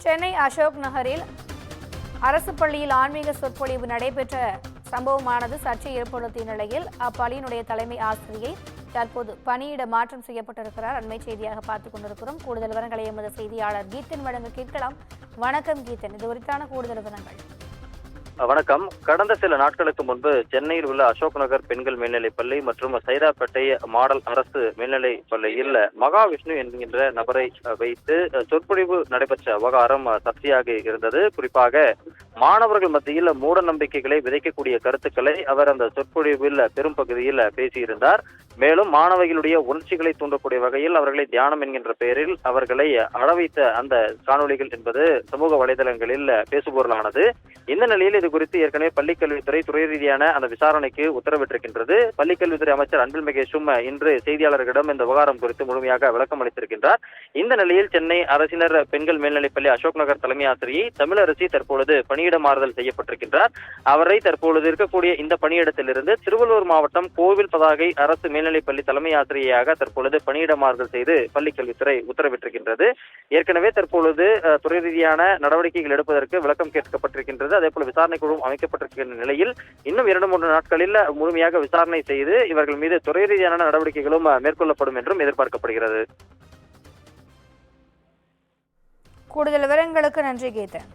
சென்னை அசோக் நகரில் அரசு பள்ளியில் ஆன்மீக சொற்பொழிவு நடைபெற்ற சம்பவமானது சர்ச்சை ஏற்படுத்திய நிலையில் அப்பள்ளியினுடைய தலைமை ஆசிரியை தற்போது பணியிட மாற்றம் செய்யப்பட்டிருக்கிறார். அண்மை செய்தியாக பார்த்துக் கொண்டிருக்கிறோம். கூடுதல் விவரங்களை எமது செய்தியாளர் கீதன் வழங்க கேட்கலாம். வணக்கம் கீதன், இது குறித்தான கூடுதல் விவரங்கள். வணக்கம். கடந்த சில நாட்களுக்கு முன்பு சென்னையில் உள்ள அசோக் நகர் பெண்கள் மேல்நிலைப் பள்ளி மற்றும் சைதாப்பேட்டை மாடல் அரசு மேல்நிலைப் பள்ளியில் மகாவிஷ்ணு என்கின்ற நபரை வைத்து சொற்பொழிவு நடைபெற்ற விவகாரம் சர்ச்சையாக இருந்தது. குறிப்பாக மாணவர்கள் மத்தியில் மூட நம்பிக்கைகளை விதைக்கக்கூடிய கருத்துக்களை அவர் அந்த சொற்பொழிவில் பெரும் பகுதியில் பேசியிருந்தார். மேலும் மாணவிகளுடைய உணர்ச்சிகளை தூண்டக்கூடிய வகையில் அவர்களை தியானம் என்கின்ற பெயரில் அவர்களை அழவைத்த அந்த காணொலிகள் என்பது சமூக வலைதளங்களில் பேசுபொருளானது. இந்த நிலையில் இது குறித்து ஏற்கனவே பள்ளிக்கல்வித்துறை துறை ரீதியான அந்த விசாரணைக்கு உத்தரவிட்டிருக்கின்றது. பள்ளிக்கல்வித்துறை அமைச்சர் அன்பில் மகேஷும் இன்று செய்தியாளர்களிடம் இந்த விவகாரம் குறித்து முழுமையாக விளக்கம் அளித்திருக்கின்றார். இந்த நிலையில் சென்னை அரசினர் பெண்கள் மேல்நிலைப்பள்ளி அசோக் நகர் தலைமை ஆசிரியை தமிழரசி தற்பொழுது பணியிட மாறுதல் செய்யப்பட்டிருக்கின்றார். அவரை தற்பொழுது இருக்கக்கூடிய இந்த பணியிடத்திலிருந்து திருவள்ளூர் மாவட்டம் கோவில் பதாகை அரசு மேல்நிலைப்பள்ளி தலைமை ஆசிரியையாக தற்பொழுது பணியிட மாறுதல் செய்து பள்ளிக்கல்வித்துறை உத்தரவிட்டிருக்கின்றது. ஏற்கனவே தற்பொழுது துறை ரீதியான நடவடிக்கைகள் எடுப்பதற்கு விளக்கம் கேட்கப்பட்டிருக்கின்றது. அதேபோல விசாரணை குழு அமைக்கப்பட்டிருக்கின்ற நிலையில் இன்னும் 2-3 நாட்களில் முழுமையாக விசாரணை செய்து இவர்கள் மீது துறை ரீதியான நடவடிக்கைகளும் மேற்கொள்ளப்படும் என்றும் எதிர்பார்க்கப்படுகிறது. கூடுதல் விவரங்களுக்கு நன்றி கீதன்.